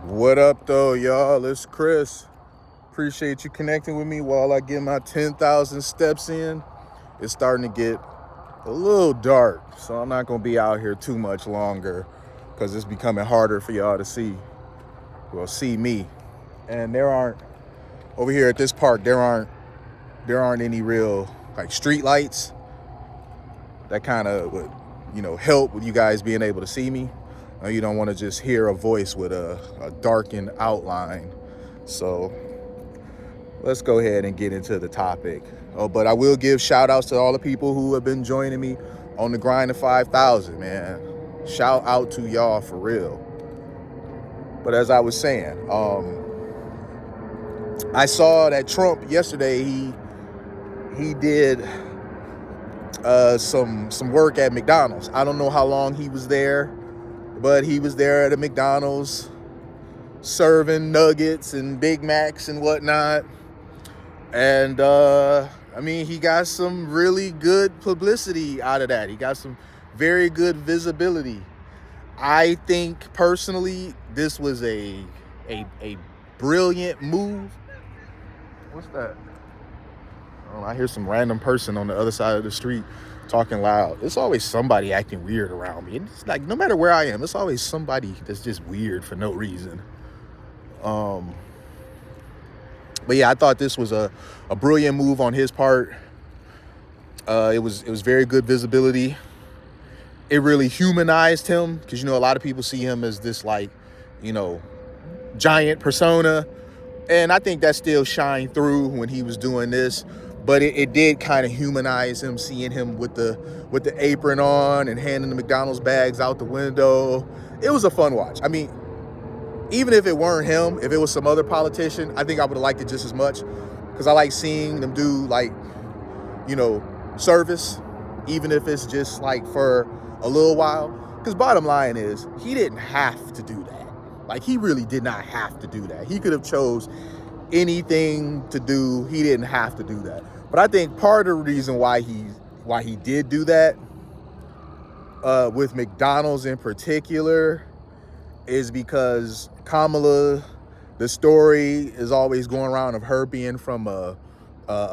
What up, though, y'all? It's Chris. Appreciate you connecting with me while I get my 10,000 steps in. It's starting to get a little dark, so I'm not going to be out here too much longer because it's becoming harder for y'all to see me. And over here at this park, there aren't any real like street lights that kind of would, help with you guys being able to see me. You don't want to just hear a voice with a darkened outline. So let's go ahead and get into the topic. But I will give shout outs to all the people who have been joining me on the grind to 5,000, man. Shout out to y'all for real. But as I was saying, I saw that Trump yesterday, he did some work at McDonald's. I don't know how long he was there, but he was there at a McDonald's serving nuggets and Big Macs and whatnot. And he got some really good publicity out of that. He got some very good visibility. I think personally this was a brilliant move. What's that? Oh, I hear some random person on the other side of the street talking loud. It's always somebody acting weird around me. It's like no matter where I am, it's always somebody that's just weird for no reason. But yeah, I thought this was a brilliant move on his part. It was very good visibility. It really humanized him because, a lot of people see him as this giant persona. And I think that still shined through when he was doing this. But it did kind of humanize him, seeing him with the apron on and handing the McDonald's bags out the window. It was a fun watch. I mean, even if it weren't him, if it was some other politician, I think I would have liked it just as much because I like seeing them do service, even if it's just like for a little while. Because bottom line is, he didn't have to do that. Like, he really did not have to do that. He could have chose anything to do. He didn't have to do that. But I think part of the reason why he did do that, with McDonald's in particular, is because Kamala, the story is always going around of her being from a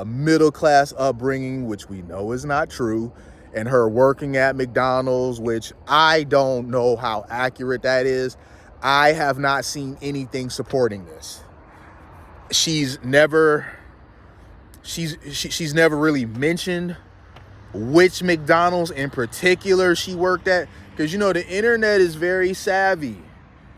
middle-class upbringing, which we know is not true, and her working at McDonald's, which I don't know how accurate that is. I have not seen anything supporting this. She's never really mentioned which McDonald's in particular she worked at, because the internet is very savvy.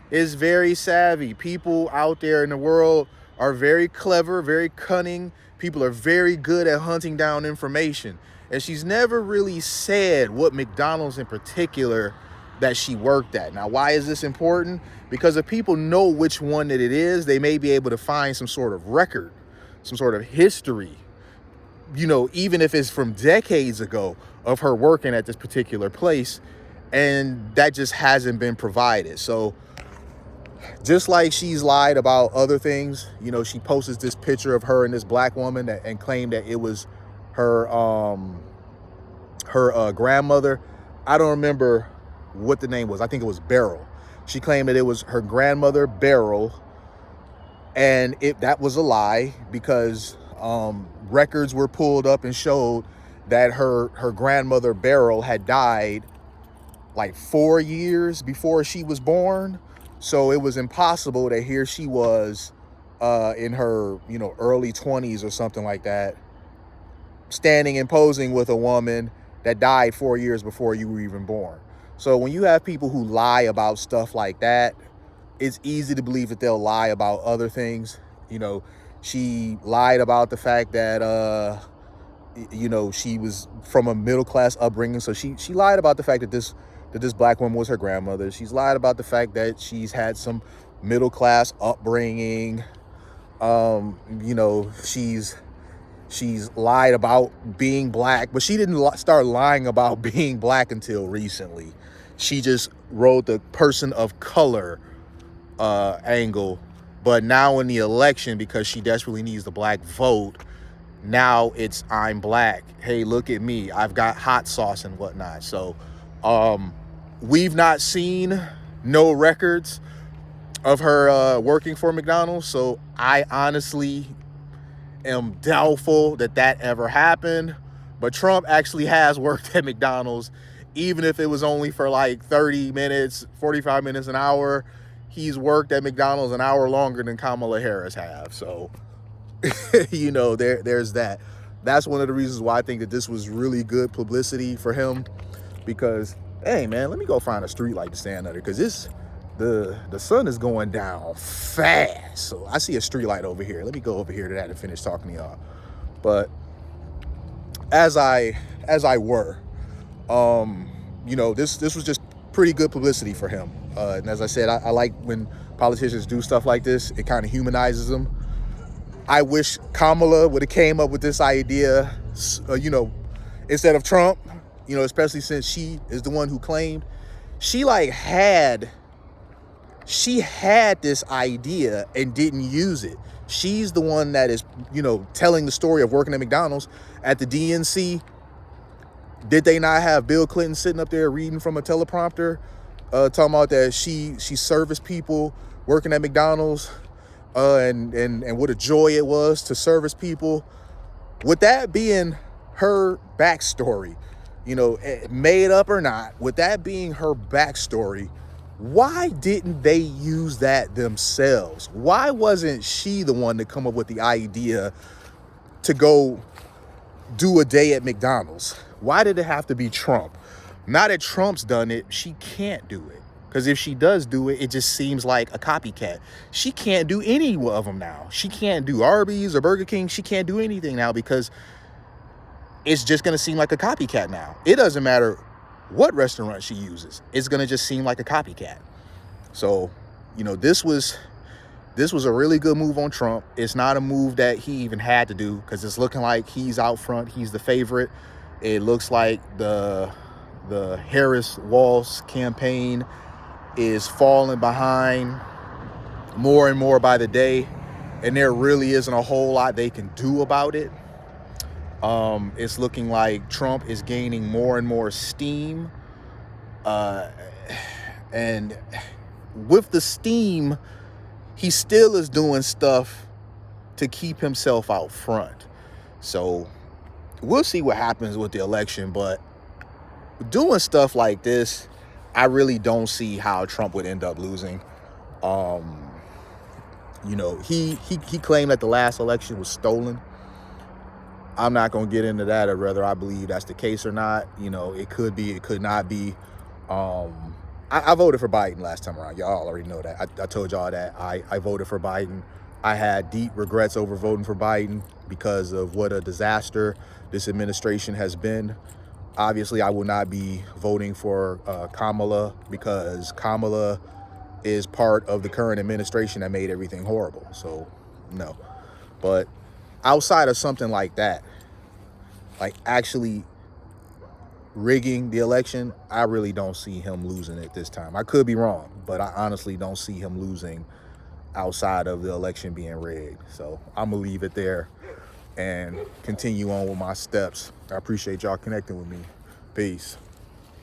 It's very savvy. People out there in the world are very clever, very cunning. People are very good at hunting down information. And she's never really said what McDonald's in particular that she worked at. Now, why is this important? Because if people know which one that it is, they may be able to find some sort of record, some sort of history, even if it's from decades ago of her working at this particular place. And that just hasn't been provided. So just like she's lied about other things, she posted this picture of her and this black woman and claimed that it was her grandmother. I don't remember what the name was. I think it was Beryl. She claimed that it was her grandmother, Beryl, and that was a lie because records were pulled up and showed that her grandmother, Beryl, had died like 4 years before she was born. So it was impossible that here she was in her, early 20s or something like that, standing and posing with a woman that died 4 years before you were even born. So when you have people who lie about stuff like that, it's easy to believe that they'll lie about other things. She lied about the fact that, she was from a middle-class upbringing. So she lied about the fact that this black woman was her grandmother. She's lied about the fact that she's had some middle-class upbringing. She's lied about being black, but she didn't start lying about being black until recently. She just rode the person of color angle. But now in the election, because she desperately needs the black vote, now it's I'm black. Hey, look at me. I've got hot sauce and whatnot. So we've not seen no records of her working for McDonald's. So I honestly am doubtful that that ever happened. But Trump actually has worked at McDonald's, even if it was only for like 30 minutes, 45 minutes, an hour. He's worked at McDonald's an hour longer than Kamala Harris have. So, you know, there's that. That's one of the reasons why I think that this was really good publicity for him. Because, hey, man, let me go find a street light to stand under. Because the sun is going down fast. So I see a street light over here. Let me go over here to that and finish talking to y'all. But as I were, you know, this was just pretty good publicity for him. And as I said, I like when politicians do stuff like this. It kind of humanizes them. I wish Kamala would have came up with this idea, you know, instead of Trump, you know, especially since she is the one who claimed she had this idea and didn't use it. She's the one that is, you know, telling the story of working at McDonald's at the DNC. Did they not have Bill Clinton sitting up there reading from a teleprompter, talking about that she serviced people working at McDonald's, and what a joy it was to service people? With that being her backstory, you know, made up or not, with that being her backstory, why didn't they use that themselves? Why wasn't she the one to come up with the idea to go do a day at McDonald's? Why did it have to be Trump? Now that Trump's done it, she can't do it. Because if she does do it, it just seems like a copycat. She can't do any of them now. She can't do Arby's or Burger King. She can't do anything now because it's just going to seem like a copycat now. It doesn't matter what restaurant she uses. It's going to just seem like a copycat. So, you know, this was a really good move on Trump. It's not a move that he even had to do because it's looking like he's out front. He's the favorite. It looks like the Harris-Walz campaign is falling behind more and more by the day, and there really isn't a whole lot they can do about it. It's looking like Trump is gaining more and more steam, and with the steam, he still is doing stuff to keep himself out front. So we'll see what happens with the election, but doing stuff like this, I really don't see how Trump would end up losing. You know, he claimed that the last election was stolen. I'm not going to get into that or whether I believe that's the case or not. You know, it could be, it could not be. I voted for Biden last time around. Y'all already know that. I told y'all that I voted for Biden. I had deep regrets over voting for Biden because of what a disaster this administration has been. Obviously, I will not be voting for Kamala because Kamala is part of the current administration that made everything horrible. So, no. But outside of something like that, like actually rigging the election, I really don't see him losing it this time. I could be wrong, but I honestly don't see him losing outside of the election being rigged. So I'm going to leave it there and continue on with my steps. I appreciate y'all connecting with me. Peace.